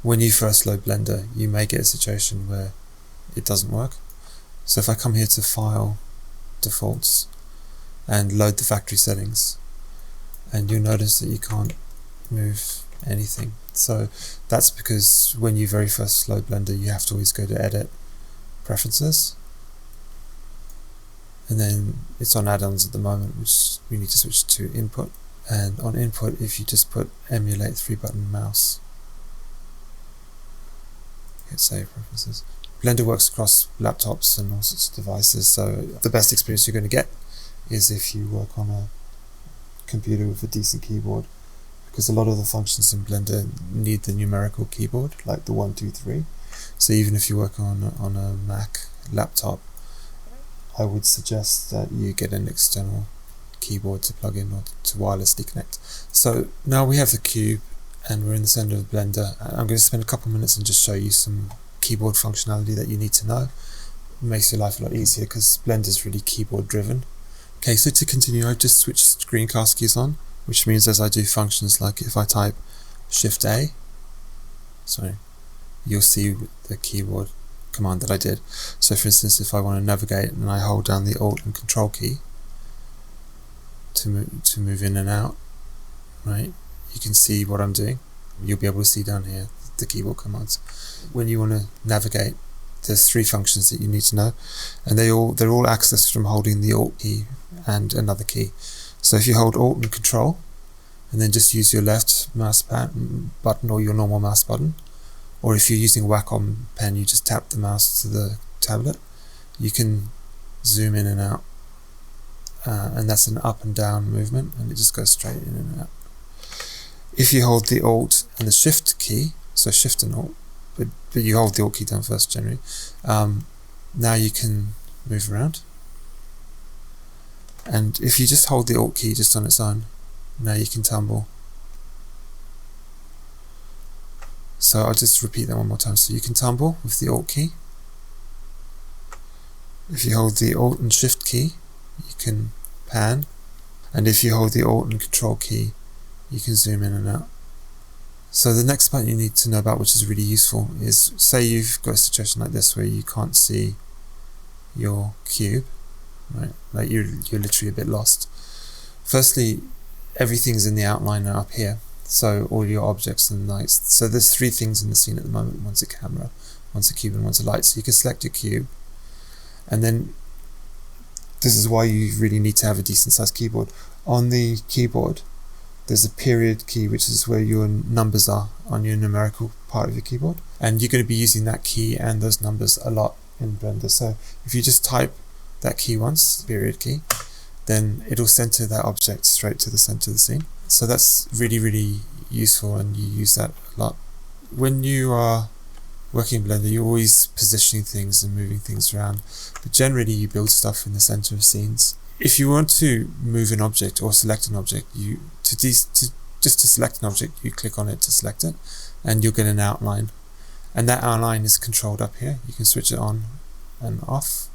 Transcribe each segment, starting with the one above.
when you first load Blender, you may get a situation where it doesn't work. So if I come here to File, Defaults, and load the factory settings, and you'll notice that you can't move anything. So that's because when you very first load Blender, you have to always go to Edit, Preferences, and then it's on add-ons at the moment, which we need to switch to Input. And on Input, if you just put Emulate 3-button mouse, hit Save Preferences. Blender works across laptops and all sorts of devices, so the best experience you're going to get is if you work on a computer with a decent keyboard, because a lot of the functions in Blender need the numerical keyboard, like the 1, 2, 3. So even if you work on a Mac laptop, I would suggest that you get an external keyboard to plug in or to wirelessly connect. So now we have the cube and we're in the center of Blender. I'm going to spend a couple of minutes and just show you some keyboard functionality that you need to know. It makes your life a lot easier because Blender is really keyboard driven. Okay, so to continue, I've just switched screencast keys on, which means as I do functions, like if I type Shift A, you'll see the keyboard command that I did. So for instance, if I want to navigate and I hold down the Alt and Control key to move in and out, right, you can see what I'm doing. You'll be able to see down here the keyboard commands. When you want to navigate, there's 3 functions that you need to know, and they're all accessed from holding the Alt key and another key. So if you hold Alt and Control and then just use your left mouse button or your normal mouse button, or if you're using a Wacom pen, you just tap the mouse to the tablet, you can zoom in and out, and that's an up and down movement, and it just goes straight in and out. If you hold the Alt and the Shift key, so Shift and Alt, but you hold the Alt key down first generally, now you can move around. And if you just hold the Alt key just on its own, now you can tumble. So I'll just repeat that one more time. So you can tumble with the Alt key. If you hold the Alt and Shift key, you can pan. And if you hold the Alt and Control key, you can zoom in and out. So the next part you need to know about, which is really useful, is say you've got a situation like this where you can't see your cube, right? Like you're literally a bit lost. Firstly, everything's in the outliner up here. So all your objects and lights. So there's 3 things in the scene at the moment. One's a camera, one's a cube, and one's a light. So you can select your cube, and then this is why you really need to have a decent sized keyboard. On the keyboard, there's a period key, which is where your numbers are on your numerical part of your keyboard, and you're going to be using that key and those numbers a lot in Blender. So if you just type that key once, period key, then it'll center that object straight to the center of the scene. So that's really, really useful, and you use that a lot. When you are working in Blender, you're always positioning things and moving things around, but generally you build stuff in the center of scenes. If you want to move an object or select an object, just to select an object, you click on it to select it, and you'll get an outline. And that outline is controlled up here. You can switch it on and off.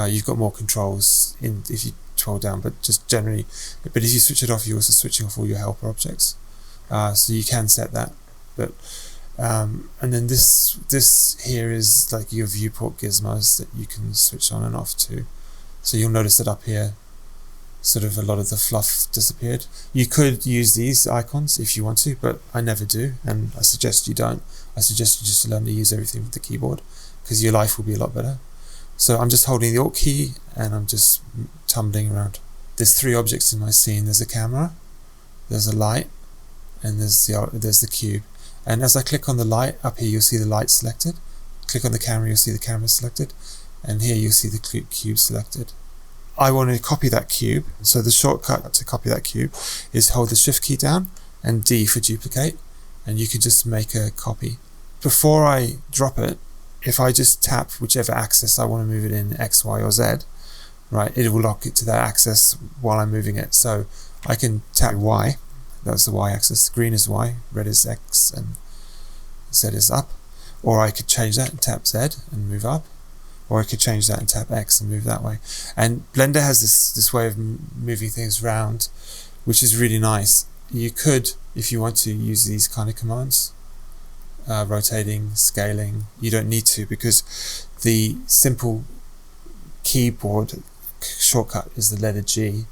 You've got more controls if you scroll down, but just generally. But if you switch it off, you're also switching off all your helper objects. So you can set that. But and then this here is like your viewport gizmos that you can switch on and off to. So you'll notice that up here, sort of a lot of the fluff disappeared. You could use these icons if you want to, but I never do, and I suggest you don't. I suggest you just learn to use everything with the keyboard, because your life will be a lot better. So I'm just holding the Alt key and I'm just tumbling around. There's 3 objects in my scene. There's a camera, there's a light, and there's the cube. And as I click on the light, up here you'll see the light selected. Click on the camera, you'll see the camera selected. And here you'll see the cube selected. I want to copy that cube, so the shortcut to copy that cube is hold the Shift key down and D for duplicate, and you can just make a copy. Before I drop it, if I just tap whichever axis I want to move it in, X, Y, or Z, right, it will lock it to that axis while I'm moving it. So I can tap Y, that's the Y axis, green is Y, red is X, and Z is up. Or I could change that and tap Z and move up. Or I could change that and tap X and move that way. And Blender has this way of moving things around, which is really nice. You could, if you want to, use these kind of commands. rotating, scaling. You don't need to, because the simple keyboard shortcut is the letter G,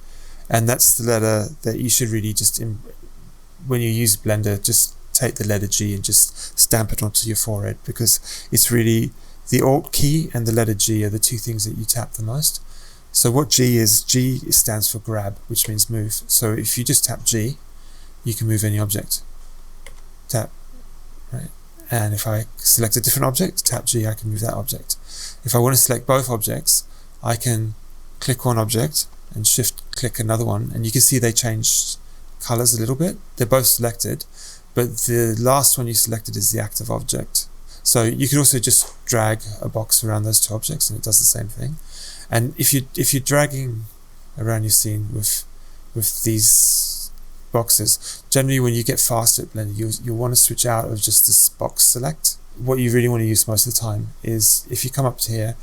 and that's the letter that you should really just, when you use Blender, just take the letter G and just stamp it onto your forehead, because it's really the Alt key and the letter G are the two things that you tap the most. So what G stands for grab, which means move. So if you just tap G, you can move any object. Tap, right? And if I select a different object, tap G, I can move that object. If I want to select both objects, I can click one object and shift click another one, and you can see they changed colors a little bit. They're both selected, but the last one you selected is the active object. So you can also just drag a box around those two objects and it does the same thing. And if you're dragging around your scene with these boxes, generally when you get faster at Blender, you'll want to switch out of just this box select. What you really want to use most of the time is if you come up to here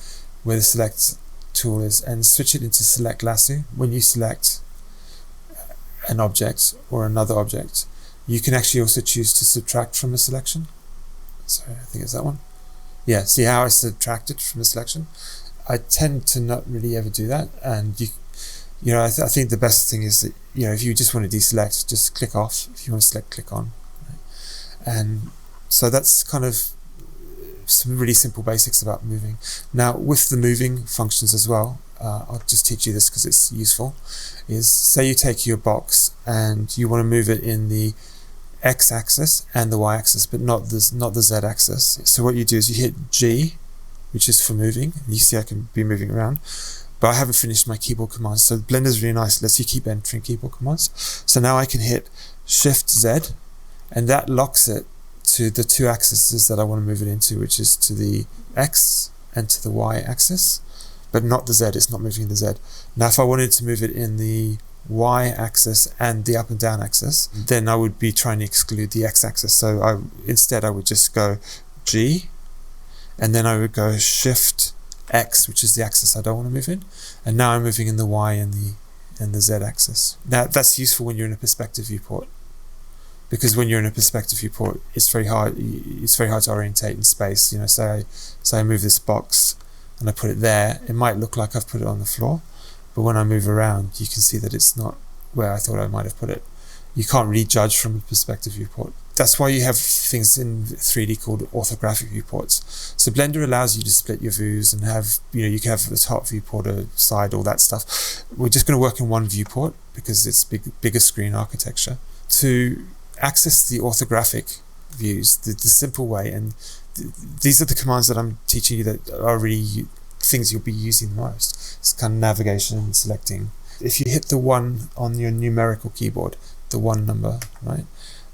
where the select tool is and switch it into select lasso. When you select an object or another object, you can actually also choose to subtract from a selection. Sorry, I think it's that one. Yeah, see how I subtracted from a selection? I tend to not really ever do that, and I think the best thing is that, if you just want to deselect, just click off. If you want to select, click on. Right? And so that's kind of some really simple basics about moving. Now with the moving functions as well, I'll just teach you this because it's useful, is say you take your box and you want to move it in the x-axis and the y-axis, but not the z-axis. So what you do is you hit G, which is for moving. You see I can be moving around, but I haven't finished my keyboard commands. So Blender's really nice, lets you keep entering keyboard commands. So now I can hit Shift Z, and that locks it to the two axes that I want to move it into, which is to the X and to the Y axis, but not the Z. It's not moving the Z. Now if I wanted to move it in the Y axis and the up and down axis, then I would be trying to exclude the X axis. So instead I would just go G, and then I would go Shift X, which is the axis I don't want to move in, and now I'm moving in the Y and the Z axis. Now that's useful when you're in a perspective viewport, because when you're in a perspective viewport, it's very hard to orientate in space. Say I move this box and I put it there, it might look like I've put it on the floor, but when I move around, you can see that it's not where I thought I might have put it. You can't really judge from a perspective viewport. That's why you have things in 3D called orthographic viewports. So Blender allows you to split your views and have, you can have the top viewport, a side, all that stuff. We're just going to work in one viewport because it's bigger screen architecture. To access the orthographic views the simple way, and these are the commands that I'm teaching you that are really things you'll be using the most. It's kind of navigation and selecting. If you hit the 1 on your numerical keyboard, the 1 number, right?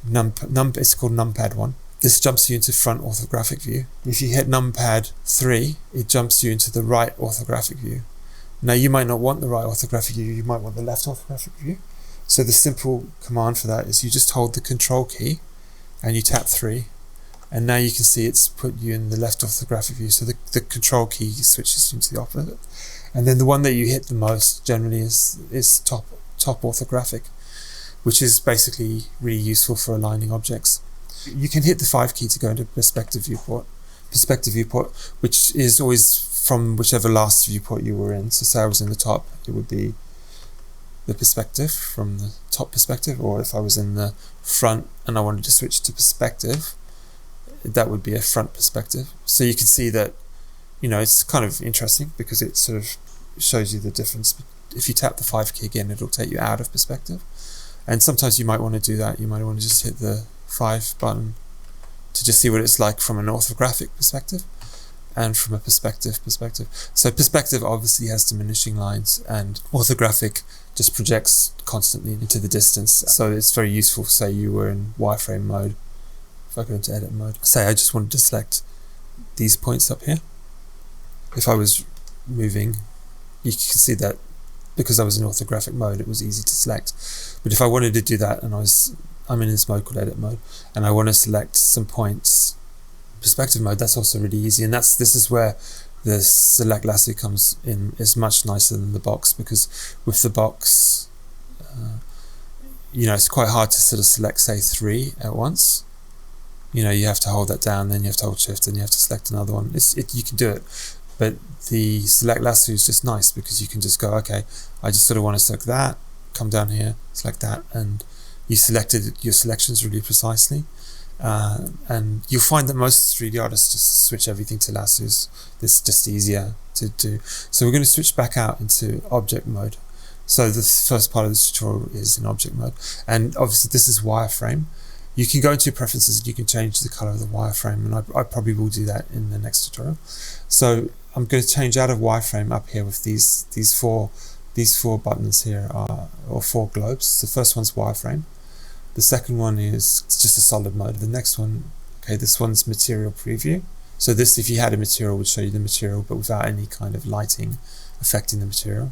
It's called numpad 1. This jumps you into front orthographic view. If you hit numpad 3, it jumps you into the right orthographic view. Now you might not want the right orthographic view, you might want the left orthographic view. So the simple command for that is you just hold the control key and you tap 3, and now you can see it's put you in the left orthographic view. So the control key switches you into the opposite. And then the one that you hit the most generally is top orthographic, which is basically really useful for aligning objects. You can hit the 5 key to go into perspective viewport, which is always from whichever last viewport you were in. So say I was in the top, it would be the perspective from the top perspective, or if I was in the front and I wanted to switch to perspective, that would be a front perspective. So you can see that, it's kind of interesting because it sort of shows you the difference. If you tap the 5 key again, it'll take you out of perspective. And sometimes you might want to do that. You might want to just hit the 5 button to just see what it's like from an orthographic perspective and from a perspective. So perspective obviously has diminishing lines, and orthographic just projects constantly into the distance. So it's very useful. Say you were in wireframe mode. If I go into edit mode, say I just wanted to select these points up here. If I was moving, you can see that because I was in orthographic mode, it was easy to select. But if I wanted to do that, and I'm in this mode called edit mode, and I want to select some points, perspective mode, that's also really easy. And this is where the select lasso comes in, is much nicer than the box, because with the box, it's quite hard to sort of select, say, 3 at once. you have to hold that down, then you have to hold shift, and you have to select another one. You can do it, but the select lasso is just nice because you can just go, okay, I just sort of want to select that, come down here, select that, and you selected your selections really precisely. And you'll find that most 3D artists just switch everything to lassos. It's just easier to do. So we're going to switch back out into object mode. So the first part of this tutorial is in object mode, and obviously this is wireframe. You can go into your preferences and you can change the color of the wireframe, and I probably will do that in the next tutorial. So I'm going to change out of wireframe up here with these four buttons here, or 4 globes. The first one's wireframe. The second one is just a solid mode. The next one, okay, this one's material preview. So this, if you had a material, would show you the material, but without any kind of lighting affecting the material.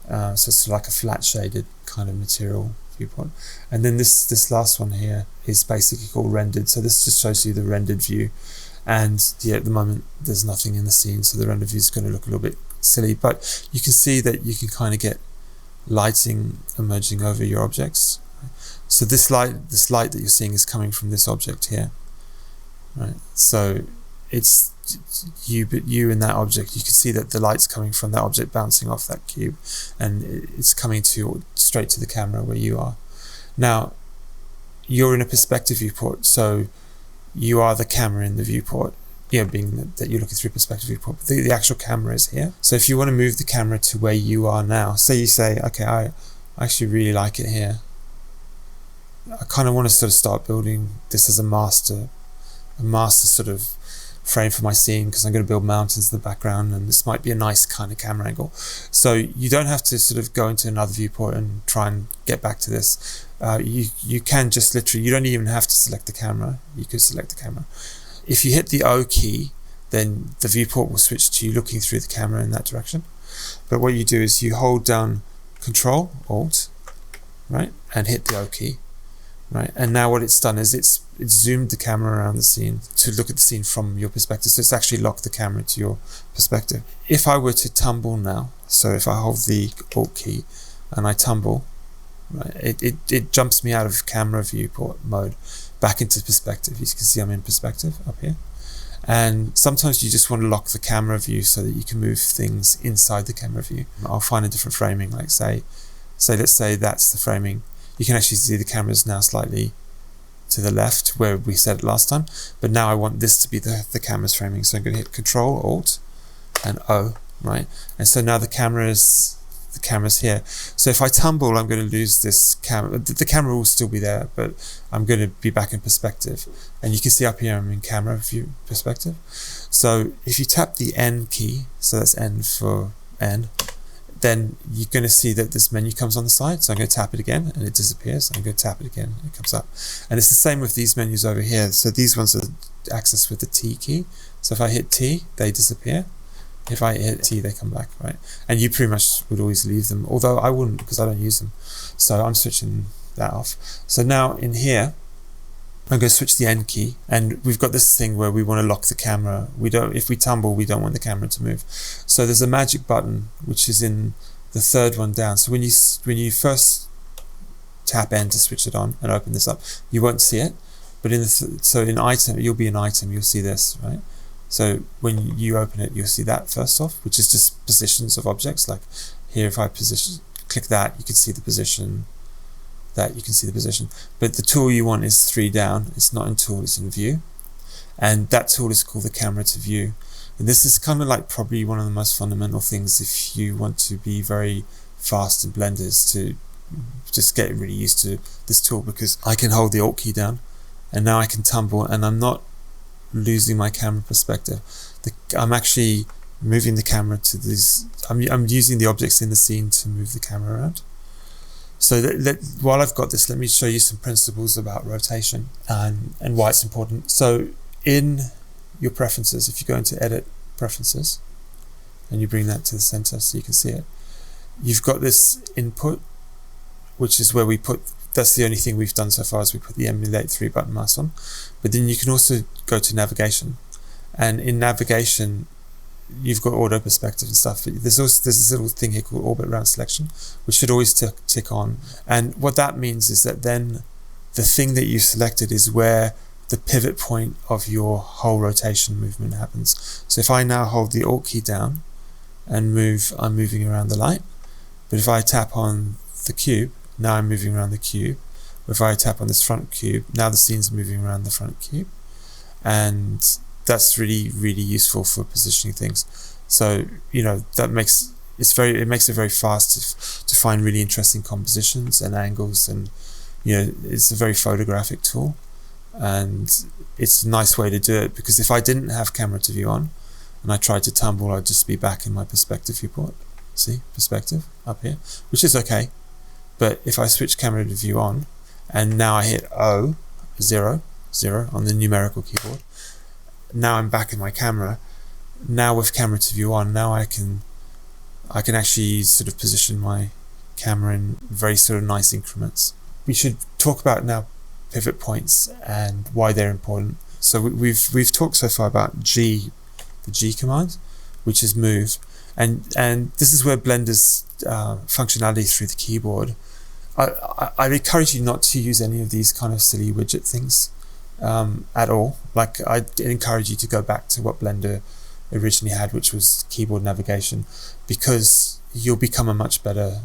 So it's like a flat shaded kind of material viewport. And then this last one here is basically called rendered. So this just shows you the rendered view. And yeah, at the moment there's nothing in the scene, so the rendered view is going to look a little bit silly, but you can see that you can kind of get lighting emerging over your objects. So this light that you're seeing is coming from this object here, right? So it's you in that object. You can see that the light's coming from that object bouncing off that cube, and it's coming straight to the camera where you are. Now you're in a perspective viewport, so you are the camera in the viewport, being that you're looking through perspective viewport, but the actual camera is here. So if you want to move the camera to where you are now, say, okay, I actually really like it here, I kind of want to sort of start building this as a master sort of frame for my scene, because I'm going to build mountains in the background, and this might be a nice kind of camera angle. So you don't have to sort of go into another viewport and try and get back to this. You can just literally, you don't even have to select the camera. You could select the camera. If you hit the O key, then the viewport will switch to you looking through the camera in that direction. But what you do is you hold down Control, Alt, right, and hit the O key. Right, and now what it's done is it's zoomed the camera around the scene to look at the scene from your perspective. So it's actually locked the camera to your perspective. If I were to tumble now, so if I hold the Alt key and I tumble, right, it jumps me out of camera viewport mode back into perspective. You can see I'm in perspective up here. And sometimes you just want to lock the camera view so that you can move things inside the camera view. I'll find a different framing, like let's say that's the framing. You can actually see the camera's now slightly to the left where we set it last time, but now I want this to be the camera's framing. So I'm going to hit Control, Alt, and O, right? And so now the camera's here. So if I tumble, I'm going to lose this camera. The camera will still be there, but I'm going to be back in perspective. And you can see up here I'm in camera view perspective. So if you tap the N key, so that's N for N, then you're going to see that this menu comes on the side. So I'm going to tap it again and it disappears. I'm going to tap it again and it comes up. And it's the same with these menus over here. So these ones are accessed with the T key. So if I hit T, they disappear. If I hit T, they come back, right? And you pretty much would always leave them, although I wouldn't because I don't use them. So I'm switching that off. So now in here, I'm going to switch the N key, and we've got this thing where we want to lock the camera. If we tumble, we don't want the camera to move. So there's a magic button which is in the third one down. So when you first tap N to switch it on and open this up, you won't see it. But in item, you'll be in item. You'll see this, right? So when you open it, you'll see that first off, which is just positions of objects. Like here, if I click that, you can see the position. That you can see the position, but the tool you want is 3 down. It's not in tool, it's in view, and that tool is called the camera to view. And this is kind of like probably one of the most fundamental things if you want to be very fast in Blender, is to just get really used to this tool, because I can hold the Alt key down and now I can tumble and I'm not losing my camera perspective. I'm actually moving the camera to these. I'm using the objects in the scene to move the camera around. So while I've got this, let me show you some principles about rotation and why it's important. So in your preferences, if you go into Edit Preferences and you bring that to the center so you can see it, you've got this input, which is where we put, that's the only thing we've done so far, is we put the Emulate 3 button mouse on. But then you can also go to Navigation, and in Navigation you've got auto perspective and stuff. There's this little thing here called Orbit Round Selection, which should always tick on. And what that means is that then the thing that you selected is where the pivot point of your whole rotation movement happens. So if I now hold the Alt key down and move, I'm moving around the light. But if I tap on the cube, now I'm moving around the cube. Or if I tap on this front cube, now the scene's moving around the front cube. And that's really, really useful for positioning things. So, that makes it very fast to find really interesting compositions and angles, and it's a very photographic tool, and it's a nice way to do it, because if I didn't have camera to view on and I tried to tumble, I'd just be back in my perspective viewport. See, perspective up here, which is okay. But if I switch camera to view on, and now I hit 0 on the numerical keyboard, now I'm back in my camera. Now with camera to view on, now I can actually sort of position my camera in very sort of nice increments. We should talk about now pivot points and why they're important. So we've talked so far about the G command, which is move, and this is where Blender's functionality through the keyboard. I'd encourage you not to use any of these kind of silly widget things at all. Like, I'd encourage you to go back to what Blender originally had, which was keyboard navigation, because you'll become a much better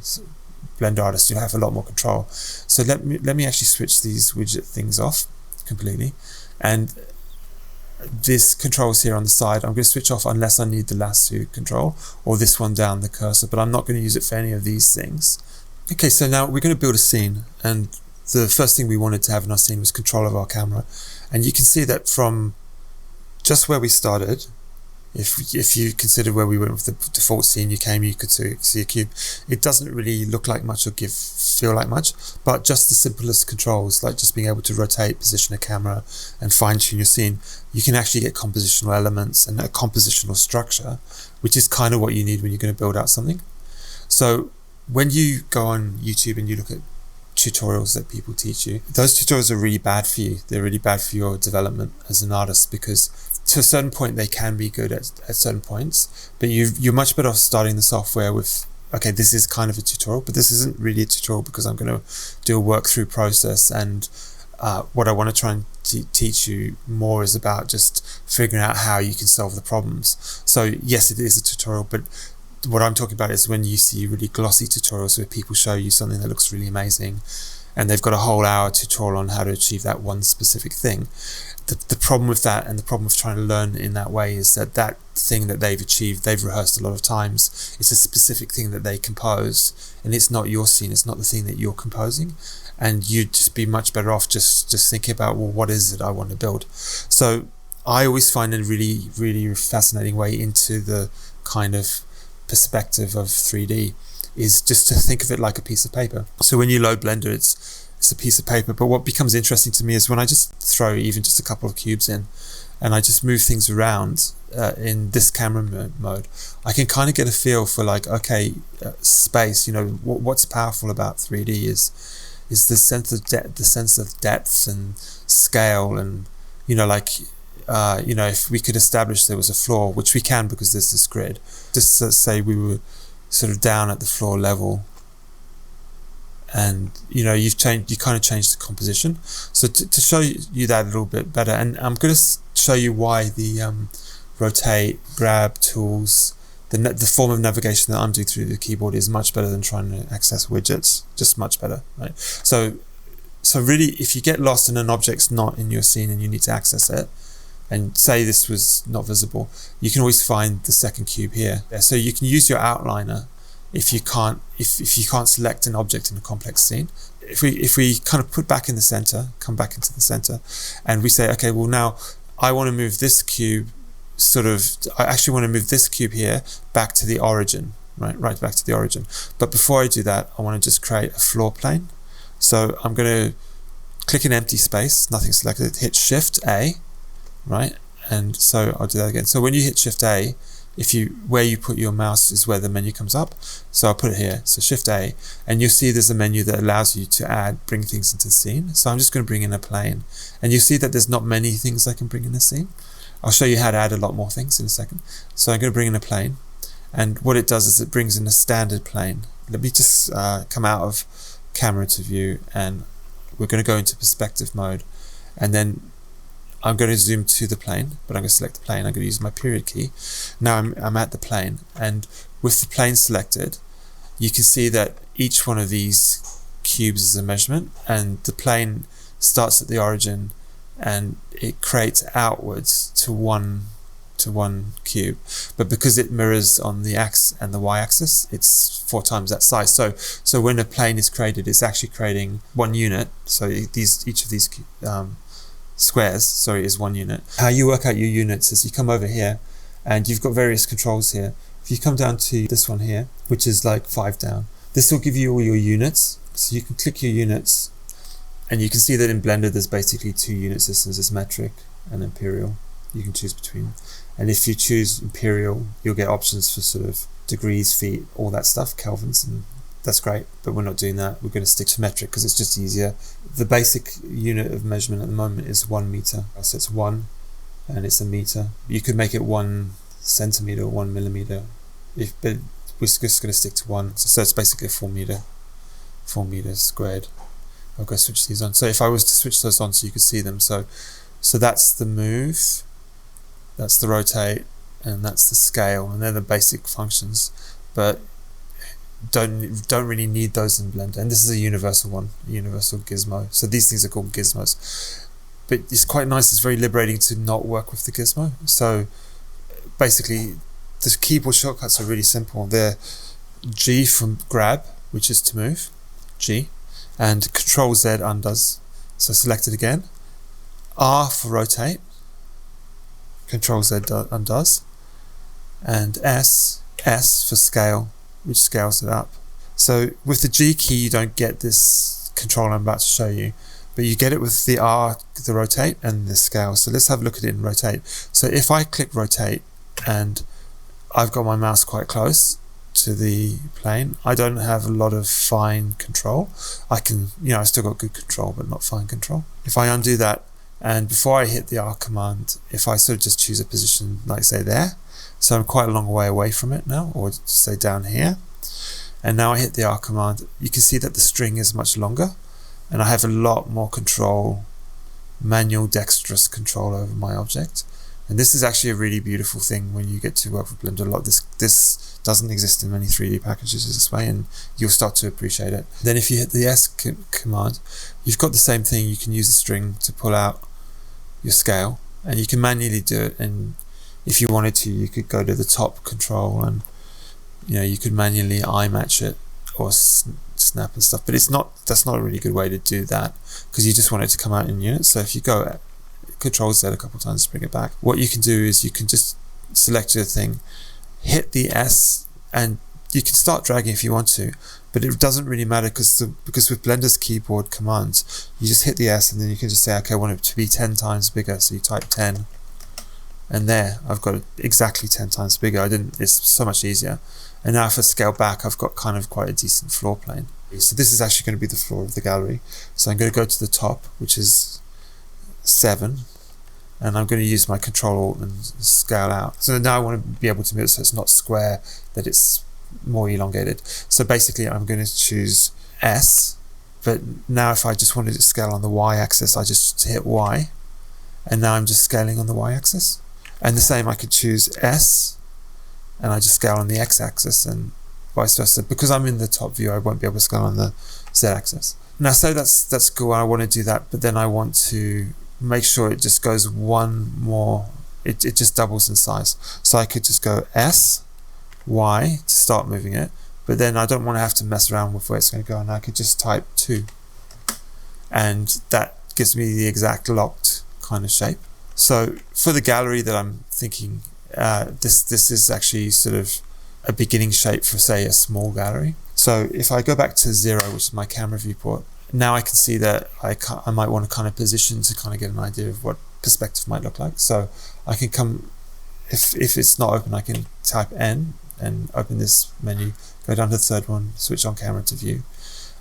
Blender artist. You'll have a lot more control. So let me actually switch these widget things off completely, and this controls here on the side I'm going to switch off unless I need the lasso control or this one down the cursor, but I'm not going to use it for any of these things. Okay, so now we're going to build a scene, and the first thing we wanted to have in our scene was control of our camera. And you can see that from just where we started, if you consider where we went with the default scene, you could see a cube. It doesn't really look like much or feel like much, but just the simplest controls, like just being able to rotate, position a camera, and fine-tune your scene, you can actually get compositional elements and a compositional structure, which is kind of what you need when you're going to build out something. So when you go on YouTube and you look at tutorials that people teach you, those tutorials are really bad for you. They're really bad for your development as an artist, because to a certain point they can be good at certain points, but you're much better off starting the software with, okay, this is kind of a tutorial, but this isn't really a tutorial because I'm going to do a work through process, and what I want to try and teach you more is about just figuring out how you can solve the problems. So yes, it is a tutorial, but what I'm talking about is when you see really glossy tutorials where people show you something that looks really amazing and they've got a whole hour tutorial on how to achieve that one specific thing. The problem with that, and the problem with trying to learn in that way, is that that thing that they've achieved, they've rehearsed a lot of times. It's a specific thing that they composed, and it's not your scene, it's not the thing that you're composing. And you'd just be much better off just thinking about, well, what is it I want to build? So I always find a really, really fascinating way into the kind of perspective of 3D is just to think of it like a piece of paper. So when you load Blender, it's a piece of paper, but what becomes interesting to me is when I just throw even just a couple of cubes in and I just move things around in this camera mode, I can kind of get a feel for, like, okay, space, what's powerful about 3D is the sense of depth and scale, and if we could establish there was a floor, which we can because there's this grid, just say we were sort of down at the floor level, and you kind of changed the composition. So to show you that a little bit better, and I'm going to show you why the rotate, grab tools, the form of navigation that I'm doing through the keyboard is much better than trying to access widgets, just much better, right? So really, if you get lost and an object's not in your scene and you need to access it, and say this was not visible, you can always find the second cube here. So you can use your outliner if you can't select an object in a complex scene. If we kind of put back in the center, come back into the center, and we say, okay, well, now I want to move this cube I actually want to move this cube here back to the origin, right back to the origin. But before I do that, I want to just create a floor plane. So I'm going to click an empty space, nothing selected, hit Shift A, right? And so I'll do that again. So when you hit Shift A, where you put your mouse is where the menu comes up. So I'll put it here. So Shift A, and you'll see there's a menu that allows you to bring things into the scene. So I'm just going to bring in a plane, and you see that there's not many things I can bring in the scene. I'll show you how to add a lot more things in a second. So I'm going to bring in a plane, and what it does is it brings in a standard plane. Let me just come out of camera to view, and we're going to go into perspective mode, and then I'm going to zoom to the plane, but I'm going to select the plane. I'm going to use my period key. Now I'm at the plane, and with the plane selected, you can see that each one of these cubes is a measurement, and the plane starts at the origin and it creates outwards to one cube, but because it mirrors on the x and the y-axis, it's 4 times that size. So when a plane is created, it's actually creating 1 unit. So each of these squares is 1 unit. How you work out your units is you come over here, and you've got various controls here. If you come down to this one here, which is like 5 down, this will give you all your units. So you can click your units, and you can see that in Blender there's basically 2 unit systems. There's metric and imperial. You can choose between. And if you choose imperial, you'll get options for sort of degrees, feet, all that stuff, kelvins, and that's great. But we're not doing that. We're going to stick to metric because it's just easier. The basic unit of measurement at the moment is 1 meter. So it's 1, and it's a meter. You could make it 1 centimeter or 1 millimeter, but we're just going to stick to 1. So it's basically a 4 meters squared. I'll go switch these on. So if I was to switch those on so you could see them, so that's the move, that's the rotate, and that's the scale, and they're the basic functions, but don't really need those in Blender. And this is a universal one, a universal gizmo. So these things are called gizmos. But it's quite nice, it's very liberating to not work with the gizmo. So basically the keyboard shortcuts are really simple. They're G for grab, which is to move, G, and Control Z undoes. So select it again. R for rotate, Control Z undoes, and S for scale, which scales it up. So with the G key you don't get this control I'm about to show you, but you get it with the R, the rotate, and the scale. So let's have a look at it in rotate. So if I click rotate and I've got my mouse quite close to the plane, I don't have a lot of fine control. I can, I still got good control, but not fine control. If I undo that, and before I hit the R command, if I sort of just choose a position, like say there, so I'm quite a long way away from it now, or say down here, and now I hit the R command, you can see that the string is much longer, and I have a lot more control, manual dexterous control over my object. And this is actually a really beautiful thing when you get to work with Blender a lot. This doesn't exist in many 3D packages this way, and you'll start to appreciate it. Then if you hit the S command, you've got the same thing. You can use the string to pull out your scale, and you can manually do it. And if you wanted to, you could go to the top control, and you could manually eye match it or snap and stuff. But that's not a really good way to do that, because you just want it to come out in units. So if you go Control Z a couple times to bring it back, what you can do is you can just select your thing, hit the S, and you can start dragging if you want to, but it doesn't really matter because with Blender's keyboard commands, you just hit the S and then you can just say, okay, I want it to be 10 times bigger. So you type 10, and there I've got it exactly 10 times bigger. It's so much easier. And now if I scale back, I've got kind of quite a decent floor plane. So this is actually going to be the floor of the gallery. So I'm going to go to the top, which is 7, and I'm going to use my Control Alt and scale out. So now I want to be able to move it so it's not square, that it's more elongated. So basically I'm going to choose S, but now if I just wanted to scale on the Y-axis, I just hit Y, and now I'm just scaling on the Y-axis. And the same, I could choose S, and I just scale on the X-axis, and vice versa. Because I'm in the top view, I won't be able to scale on the Z-axis. Now, so that's cool. I want to do that, but then I want to make sure it just goes one more. It just doubles in size. So I could just go S, Y to start moving it, but then I don't want to have to mess around with where it's going to go, and I could just type 2, and that gives me the exact locked kind of shape. So for the gallery that I'm thinking, this is actually sort of a beginning shape for, say, a small gallery. So if I go back to 0, which is my camera viewport, now I can see that I might want to kind of position to kind of get an idea of what perspective might look like. So I can come, if it's not open, I can type N and open this menu, go down to the third one, switch on camera to view.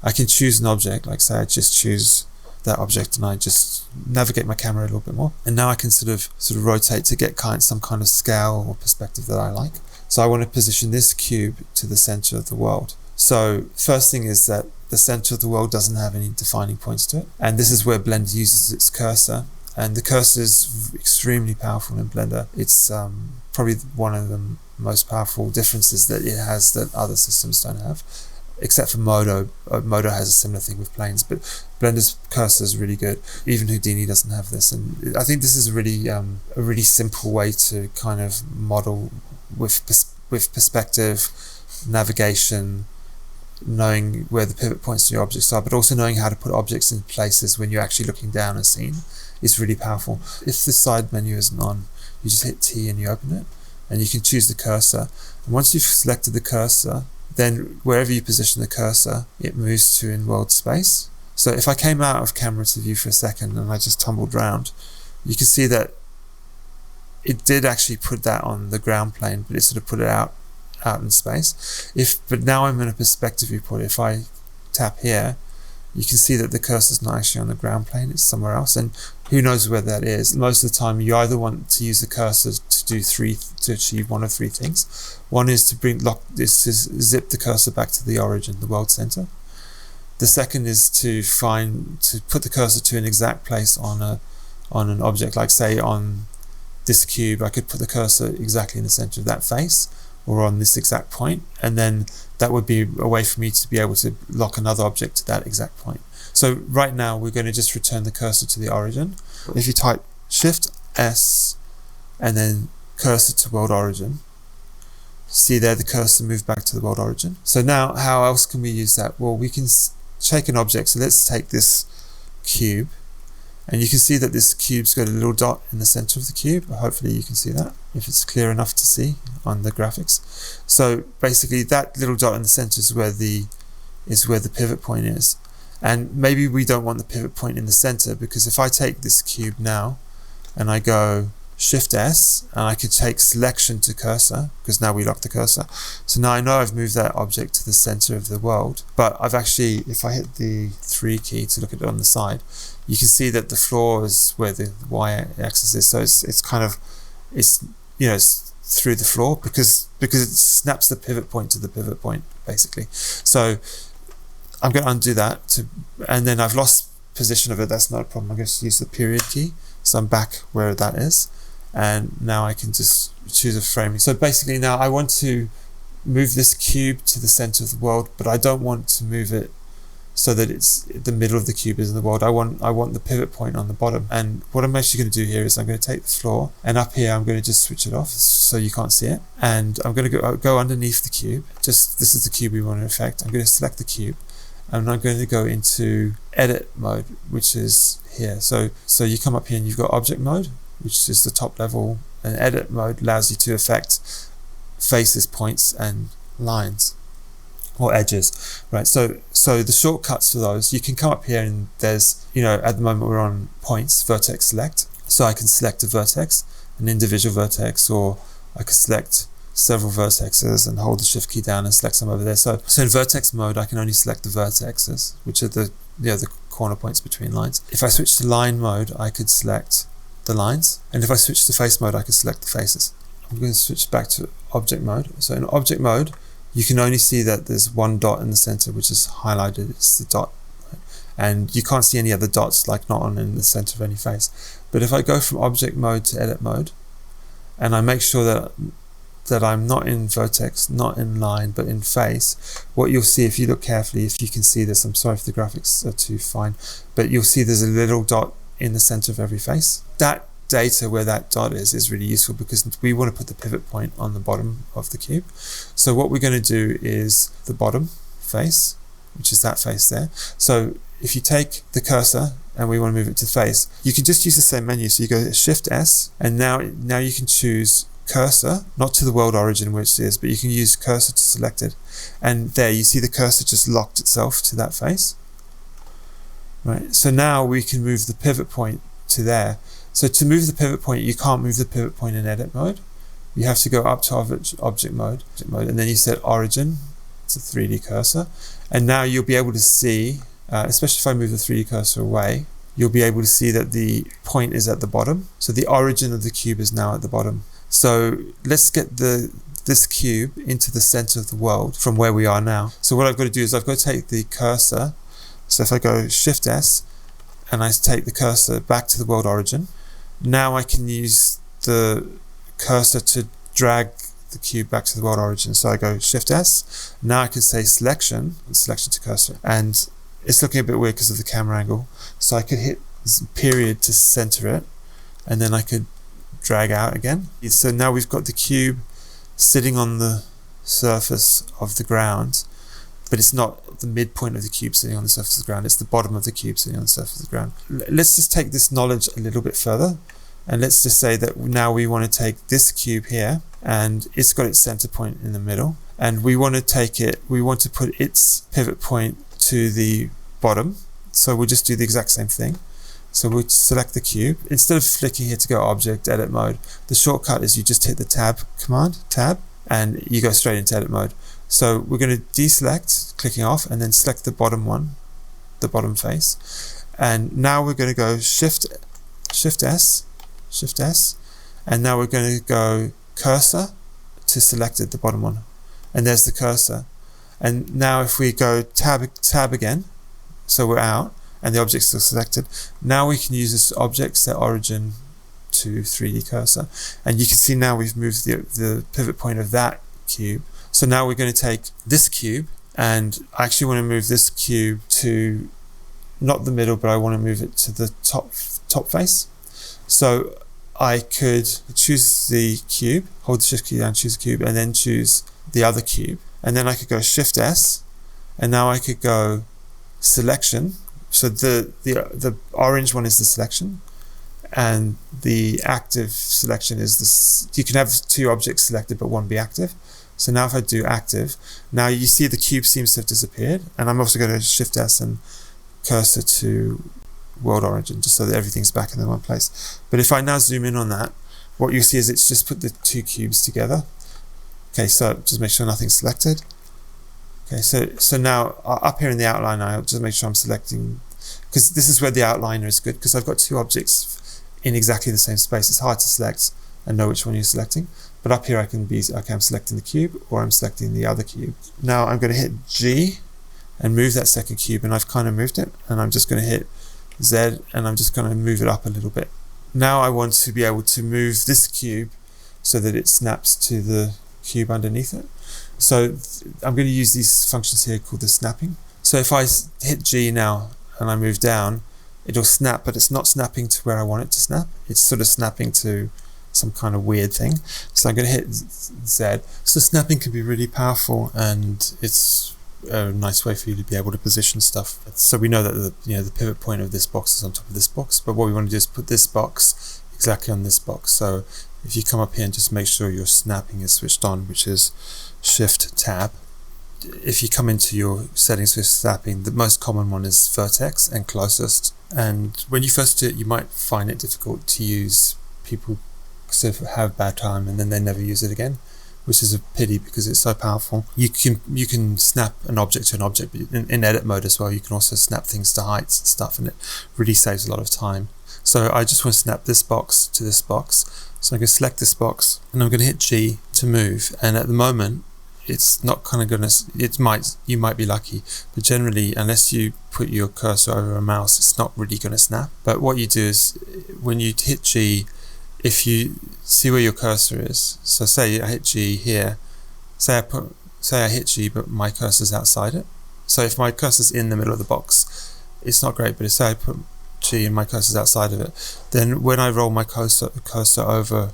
I can choose an object, like say I just choose that object and I just navigate my camera a little bit more. And now I can sort of rotate to get some kind of scale or perspective that I like. So I want to position this cube to the center of the world. So first thing is that the center of the world doesn't have any defining points to it. And this is where Blender uses its cursor. And the cursor is extremely powerful in Blender. It's probably one of the most powerful differences that it has that other systems don't have, except for Modo. Modo has a similar thing with planes, but Blender's cursor is really good. Even Houdini doesn't have this, and I think this is a really simple way to kind of model with perspective, navigation, knowing where the pivot points to your objects are, but also knowing how to put objects in places when you're actually looking down a scene is really powerful. If the side menu isn't on, you just hit T and you open it, and you can choose the cursor. And once you've selected the cursor, then wherever you position the cursor, it moves to in world space. So if I came out of camera to view for a second and I just tumbled around, you can see that it did actually put that on the ground plane, but it sort of put it out in space. But now I'm in a perspective viewport. If I tap here, you can see that the cursor's not actually on the ground plane, it's somewhere else, and who knows where that is. Most of the time you either want to use the cursor to achieve one of three things. One is to zip the cursor back to the origin, the world center. The second is to put the cursor to an exact place on an object, like say on this cube, I could put the cursor exactly in the center of that face, or on this exact point, and then that would be a way for me to be able to lock another object to that exact point. So right now we're going to just return the cursor to the origin. If you type Shift S and then cursor to world origin, see there the cursor moved back to the world origin. So now how else can we use that? Well, we can take an object. So let's take this cube, and you can see that this cube's got a little dot in the center of the cube. Hopefully you can see that, if it's clear enough to see on the graphics. So basically that little dot in the center is where the pivot point is. And maybe we don't want the pivot point in the center, because if I take this cube now and I go Shift S, and I could take selection to cursor, because now we lock the cursor. So now I know I've moved that object to the center of the world, but I've actually, if I hit the 3 key to look at it on the side, you can see that the floor is where the y-axis is. So it's through the floor, because it snaps the pivot point to the pivot point, basically. So I'm going to undo that, and then I've lost position of it. That's not a problem. I'm going to use the period key, so I'm back where that is, and now I can just choose a framing. So basically now I want to move this cube to the center of the world, but I don't want to move it so that it's the middle of the cube is in the world. I want the pivot point on the bottom. And what I'm actually going to do here is I'm going to take the floor, and up here I'm going to just switch it off so you can't see it, and I'm going to go underneath the cube. This is the cube we want to affect. I'm going to select the cube, and I'm going to go into edit mode, which is here. So you come up here and you've got object mode, which is the top level, and edit mode allows you to affect faces, points, and lines, or edges, right? So the shortcuts for those, you can come up here and there's, at the moment we're on points, vertex select. So I can select a vertex, an individual vertex, or I could select several vertexes and hold the Shift key down and select some over there. So in vertex mode, I can only select the vertexes, which are the corner points between lines. If I switch to line mode, I could select the lines, and if I switch to face mode, I could select the faces. I'm going to switch back to object mode. So in object mode, you can only see that there's one dot in the center, which is highlighted. It's the dot, right? And you can't see any other dots, like not on in the center of any face. But if I go from object mode to edit mode, and I make sure that I'm not in vertex, not in line, but in face, what you'll see, if you look carefully, if you can see this, I'm sorry if the graphics are too fine, but you'll see there's a little dot in the center of every face. That data where that dot is really useful, because we want to put the pivot point on the bottom of the cube. So what we're going to do is the bottom face, which is that face there. So if you take the cursor and we want to move it to face, you can just use the same menu. So you go Shift S, and now you can choose cursor, not to the world origin which it is, but you can use cursor to selected, and there you see the cursor just locked itself to that face, right? So now we can move the pivot point to there. So to move the pivot point, you can't move the pivot point in edit mode. You have to go up to object mode, and then you set origin to 3D cursor, and now you'll be able to see, especially if I move the 3D cursor away, you'll be able to see that the point is at the bottom. So the origin of the cube is now at the bottom. So let's get this cube into the center of the world from where we are now. So what I've got to do is I've got to take the cursor. So if I go Shift S, and I take the cursor back to the world origin. Now I can use the cursor to drag the cube back to the world origin. So I go Shift S. Now I can say selection, and selection to cursor. And it's looking a bit weird because of the camera angle. So I could hit period to center it, and then I could drag out again. So now we've got the cube sitting on the surface of the ground, but it's not the midpoint of the cube sitting on the surface of the ground, it's the bottom of the cube sitting on the surface of the ground. Let's just take this knowledge a little bit further, and let's just say that now we want to take this cube here, and it's got its center point in the middle, and we want to put its pivot point to the bottom. So we'll just do the exact same thing. So we'll select the cube. Instead of flicking here to go object, edit mode, the shortcut is you just hit the tab command, tab, and you go straight into edit mode. So we're going to deselect, clicking off, and then select the bottom one, the bottom face. And now we're going to go Shift S, and now we're going to go cursor to selected, the bottom one. And there's the cursor. And now if we go tab again, so we're out, and the object's still selected. Now we can use this object set origin to 3D cursor, and you can see now we've moved the pivot point of that cube. So now we're going to take this cube, and I actually want to move this cube to not the middle, but I want to move it to the top face. So I could choose the cube, hold the Shift key down, choose the cube, and then choose the other cube, and then I could go Shift S, and now I could go selection. So the orange one is the selection, and the active selection is this. You can have two objects selected but one be active. So now if I do active, now you see the cube seems to have disappeared, and I'm also going to Shift S and cursor to world origin just so that everything's back in the one place. But if I now zoom in on that, what you see is it's just put the two cubes together. Okay, so just make sure nothing's selected. Okay, so now up here in the outline, I'll just make sure I'm selecting, because this is where the outliner is good, because I've got two objects in exactly the same space. It's hard to select and know which one you're selecting. But up here I can be, okay, I'm selecting the cube, or I'm selecting the other cube. Now I'm going to hit G and move that second cube, and I've kind of moved it, and I'm just going to hit Z, and I'm just going to move it up a little bit. Now I want to be able to move this cube so that it snaps to the cube underneath it. So I'm going to use these functions here called the snapping. So if I hit G now and I move down, it'll snap, but it's not snapping to where I want it to snap. It's sort of snapping to some kind of weird thing. So I'm going to hit Z. So snapping can be really powerful, and it's a nice way for you to be able to position stuff. So we know that the pivot point of this box is on top of this box, but what we want to do is put this box exactly on this box. So if you come up here and just make sure your snapping is switched on, which is Shift Tab. If you come into your settings for snapping, the most common one is vertex and closest. And when you first do it, you might find it difficult to use. People sort of have bad time and then they never use it again, which is a pity because it's so powerful. You can snap an object to an object, but in edit mode as well, you can also snap things to heights and stuff, and it really saves a lot of time. So I just want to snap this box to this box. So I'm going to select this box, and I'm going to hit G to move. And at the moment, it's not kind of going to, you might be lucky, but generally, unless you put your cursor over a mouse, it's not really going to snap. But what you do is, when you hit G, if you see where your cursor is, so say I hit G here, say I hit G, but my cursor's outside it. So if my cursor's in the middle of the box, it's not great, but if say I put G and my cursor's outside of it, then when I roll my cursor over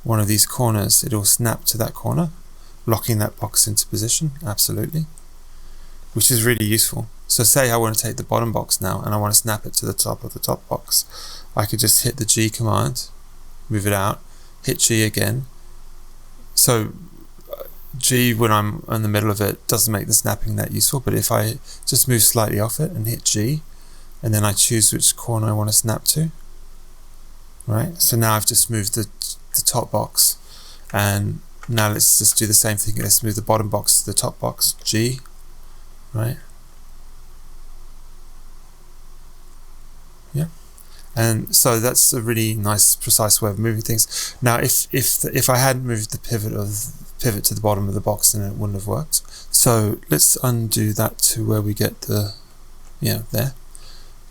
one of these corners, it'll snap to that corner, locking that box into position, absolutely, which is really useful. So say I want to take the bottom box now and I want to snap it to the top of the top box. I could just hit the G command, move it out, hit G again. So G, when I'm in the middle of it, doesn't make the snapping that useful, but if I just move slightly off it and hit G, and then I choose which corner I want to snap to, right? So now I've just moved the top box, and now let's just do the same thing. Let's move the bottom box to the top box, G, right? Yeah. And so that's a really nice, precise way of moving things. Now, if I hadn't moved the pivot to the bottom of the box, then it wouldn't have worked. So let's undo that to where we get the, there.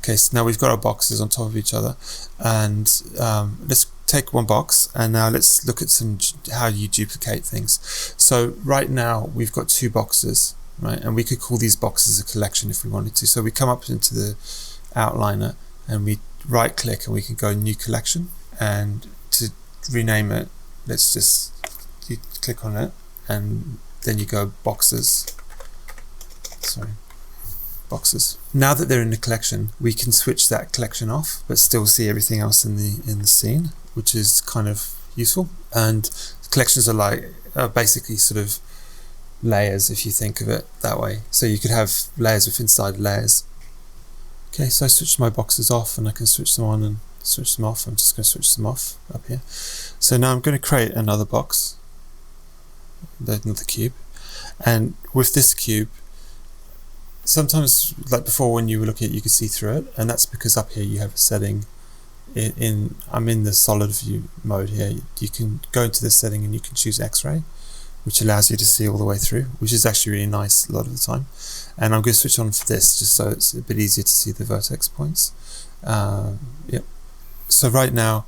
Okay, so now we've got our boxes on top of each other, and let's take one box, and now let's look at how you duplicate things. So right now we've got two boxes, right, and we could call these boxes a collection if we wanted to. So we come up into the outliner and we right click and we can go new collection, and to rename it, let's just you click on it and then you go boxes. Now that they're in the collection, we can switch that collection off but still see everything else in the scene, which is kind of useful. And collections are basically sort of layers, if you think of it that way. So you could have layers within inside layers. Okay, so I switched my boxes off and I can switch them on and switch them off. I'm just going to switch them off up here. So now I'm going to create another box, another cube, and with this cube, sometimes, like before when you were looking at it, you could see through it, and that's because up here you have a setting I'm in the solid view mode here. You can go into this setting and you can choose X-ray, which allows you to see all the way through, which is actually really nice a lot of the time. And I'm going to switch on for this just so it's a bit easier to see the vertex points. Yep. So right now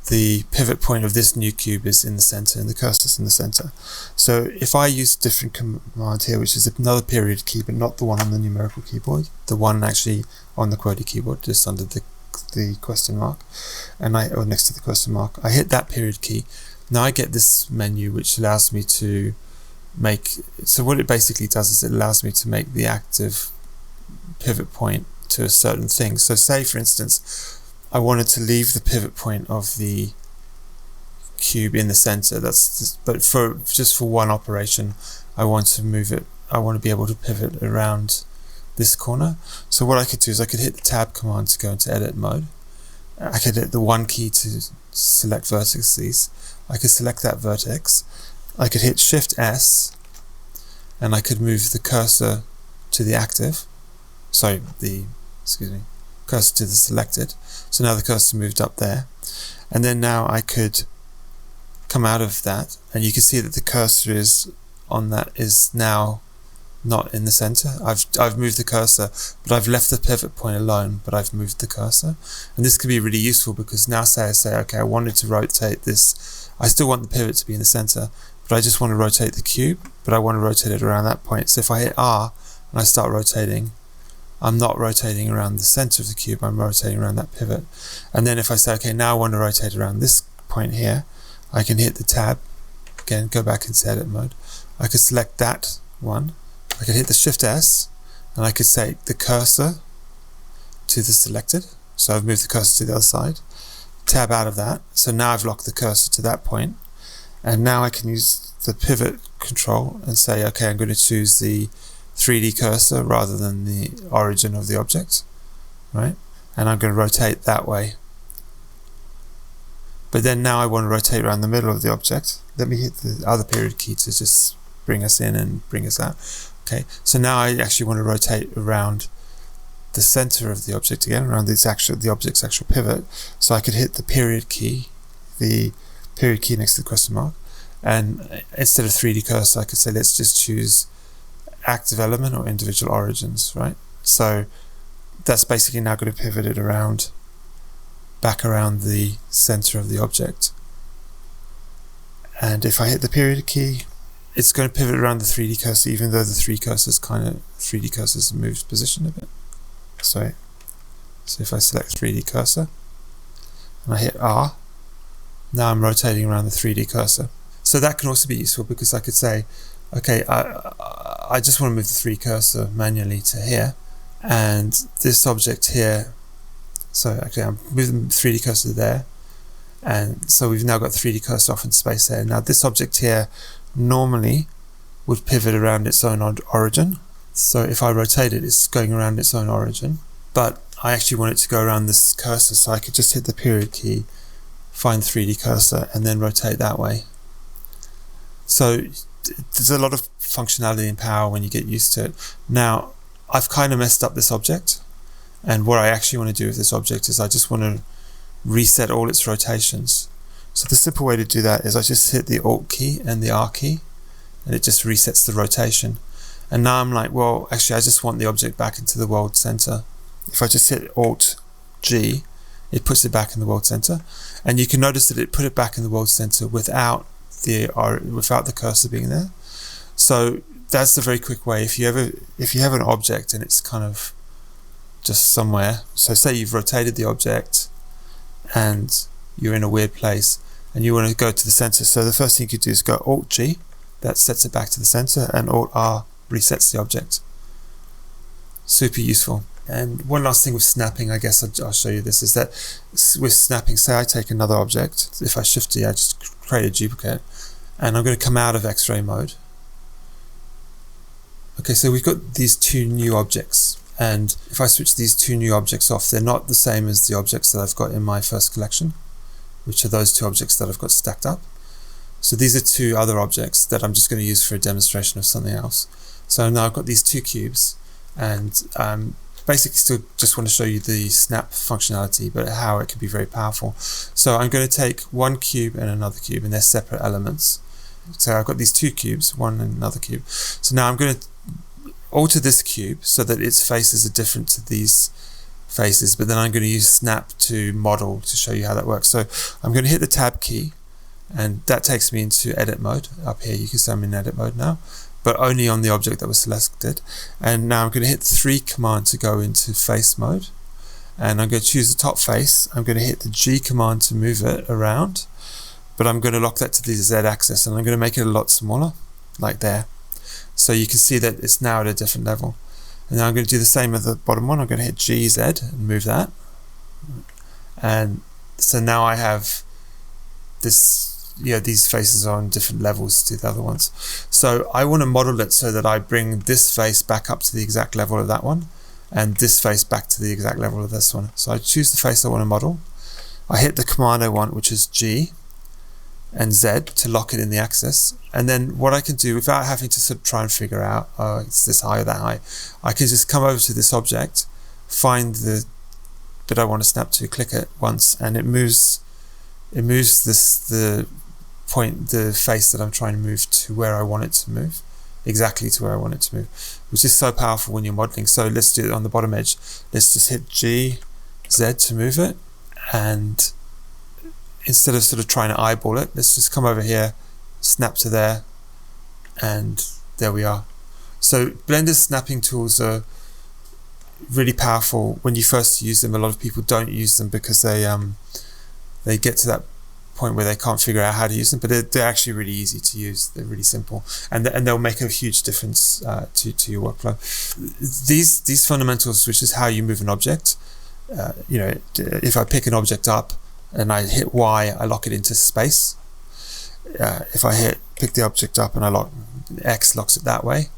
the pivot point of this new cube is in the center and the cursor's in the center. So if I use a different command here, which is another period key but not the one on the numerical keyboard, the one actually on the QWERTY keyboard just under the question mark, and or next to the question mark, I hit that period key. Now I get this menu which allows me to make, so what it basically does is it allows me to make the active pivot point to a certain thing. So say for instance I wanted to leave the pivot point of the cube in the center, but just for one operation I want to move it, I want to be able to pivot around this corner. So what I could do is I could hit the tab command to go into edit mode. I could hit the 1 key to select vertices. I could select that vertex. I could hit Shift S and I could move the cursor to the active. Sorry, cursor to the selected. So now the cursor moved up there. And then now I could come out of that and you can see that the cursor is on that is now not in the center. I've moved the cursor, but I've left the pivot point alone, but I've moved the cursor. And this could be really useful because now say okay, I wanted to rotate this, I still want the pivot to be in the center, but I just want to rotate the cube, but I want to rotate it around that point. So if I hit R and I start rotating, I'm not rotating around the center of the cube, I'm rotating around that pivot. And then if I say, okay, now I want to rotate around this point here, I can hit the tab, again, go back into edit mode. I could select that one, I could hit the Shift S, and I could say the cursor to the selected. So I've moved the cursor to the other side, tab out of that. So now I've locked the cursor to that point. And now I can use the pivot control and say, okay, I'm going to choose the 3D cursor rather than the origin of the object, right? And I'm going to rotate that way. But then now I want to rotate around the middle of the object. Let me hit the other period key to just bring us in and bring us out. Okay, so now I actually want to rotate around the center of the object again, around the object's actual pivot. So I could hit the period key next to the question mark, and instead of 3D cursor I could say let's just choose active element or individual origins, right? So that's basically now going to pivot it around, back around the center of the object. And if I hit the period key, it's going to pivot around the 3D cursor, even though the 3D cursor's moved position a bit. So if I select 3D cursor and I hit R, now I'm rotating around the 3D cursor. So that can also be useful because I could say, okay, I just want to move the 3D cursor manually to here, and this object here, so okay, I'm moving the 3D cursor there, and so we've now got the 3D cursor off in space there. Now this object here normally would pivot around its own origin, so if I rotate it, it's going around its own origin, but I actually want it to go around this cursor, so I could just hit the period key, find 3D cursor, and then rotate that way. So there's a lot of functionality and power when you get used to it. Now I've kind of messed up this object, and what I actually want to do with this object is I just want to reset all its rotations. So the simple way to do that is I just hit the Alt key and the R key, and it just resets the rotation. And now I'm like, well, actually I just want the object back into the world center. if I just hit Alt G, it puts it back in the world center, and you can notice that it put it back in the world center without the cursor being there. So that's a very quick way. If you have an object and it's kind of just somewhere, so say you've rotated the object and you're in a weird place and you want to go to the center, so the first thing you could do is go Alt G, that sets it back to the center, and Alt R resets the object. Super useful. And one last thing with snapping, I guess I'll show you this, is that with snapping, say I take another object, if I Shift D, I just create a duplicate, and I'm going to come out of X-ray mode. Okay, so we've got these two new objects, and if I switch these two new objects off, they're not the same as the objects that I've got in my first collection, which are those two objects that I've got stacked up. So these are two other objects that I'm just going to use for a demonstration of something else. So now I've got these two cubes, and basically still just want to show you the snap functionality, but how it can be very powerful. So I'm going to take one cube and another cube, and they're separate elements. So I've got these two cubes, one and another cube. So now I'm going to alter this cube so that its faces are different to these faces, but then I'm going to use snap to model to show you how that works. So I'm going to hit the tab key, and that takes me into edit mode. Up here you can see I'm in edit mode now, but only on the object that was selected. And now I'm going to hit the 3 command to go into face mode, and I'm going to choose the top face. I'm going to hit the G command to move it around, but I'm going to lock that to the Z axis, and I'm going to make it a lot smaller, like there. So you can see that it's now at a different level. And now I'm going to do the same with the bottom one. I'm going to hit GZ and move that. And so now I have this, these faces are on different levels to the other ones. So I want to model it so that I bring this face back up to the exact level of that one, and this face back to the exact level of this one. So I choose the face I want to model. I hit the command I want, which is G and Z, to lock it in the axis. And then what I can do, without having to sort of try and figure out, oh, it's this high or that high, I can just come over to this object, find the bit I want to snap to, click it once, and it moves the face that I'm trying to move to where I want it to move, exactly to where I want it to move, which is so powerful when you're modeling. So let's do it on the bottom edge. Let's just hit G, Z to move it, and instead of sort of trying to eyeball it, let's just come over here, snap to there, and there we are. So Blender's snapping tools are really powerful when you first use them. A lot of people don't use them because they get to that point where they can't figure out how to use them, but they're actually really easy to use. They're really simple, and they'll make a huge difference to your workflow. These fundamentals, which is how you move an object, if I pick an object up and I hit Y, I lock it into space. If I pick the object up and I lock X, locks it that way.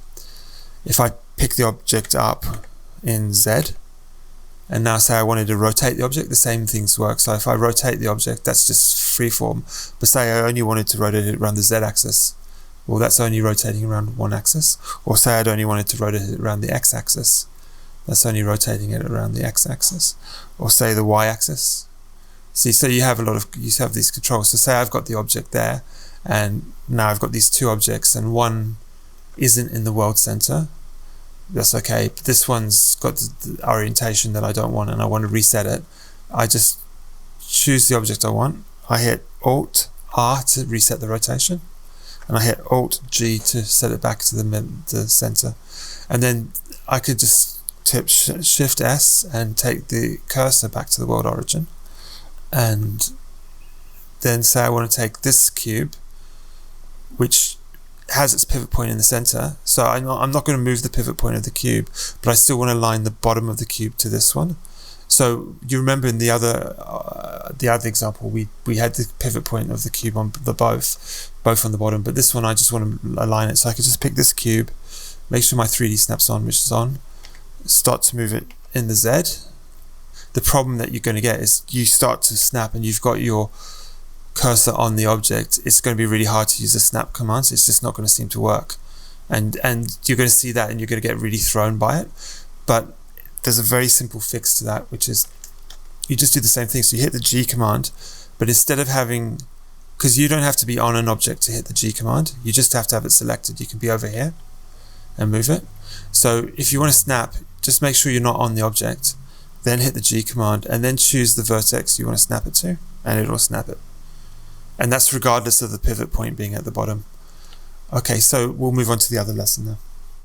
If I pick the object up in Z, and now say I wanted to rotate the object, the same things work. So if I rotate the object, that's just freeform. But say I only wanted to rotate it around the Z axis, well, that's only rotating around one axis. Or say I'd only wanted to rotate it around the X axis, that's only rotating it around the X axis. Or say the Y axis. See, so you have these controls. So say I've got the object there, and now I've got these two objects, and one isn't in the world center. That's okay, but this one's got the orientation that I don't want, and I want to reset it. I just choose the object I want. I hit Alt R to reset the rotation, and I hit Alt G to set it back to the center. And then I could just tip Shift S and take the cursor back to the world origin. And then say I want to take this cube, which has its pivot point in the center. So I'm not going to move the pivot point of the cube, but I still want to align the bottom of the cube to this one. So you remember in the other example, we had the pivot point of the cube on the both on the bottom, but this one I just want to align it. So I could just pick this cube, make sure my 3D snaps on, which is on, start to move it in the Z. The problem that you're going to get is you start to snap and you've got your cursor on the object. It's going to be really hard to use the snap commands. It's just not going to seem to work, and you're going to see that and you're going to get really thrown by it. But there's a very simple fix to that, which is you just do the same thing. So you hit the G command, but instead of having, because you don't have to be on an object to hit the G command, you just have to have it selected. You can be over here, and move it. So if you want to snap, just make sure you're not on the object, then hit the G command, and then choose the vertex you want to snap it to, and it'll snap it. And that's regardless of the pivot point being at the bottom. Okay, so we'll move on to the other lesson now.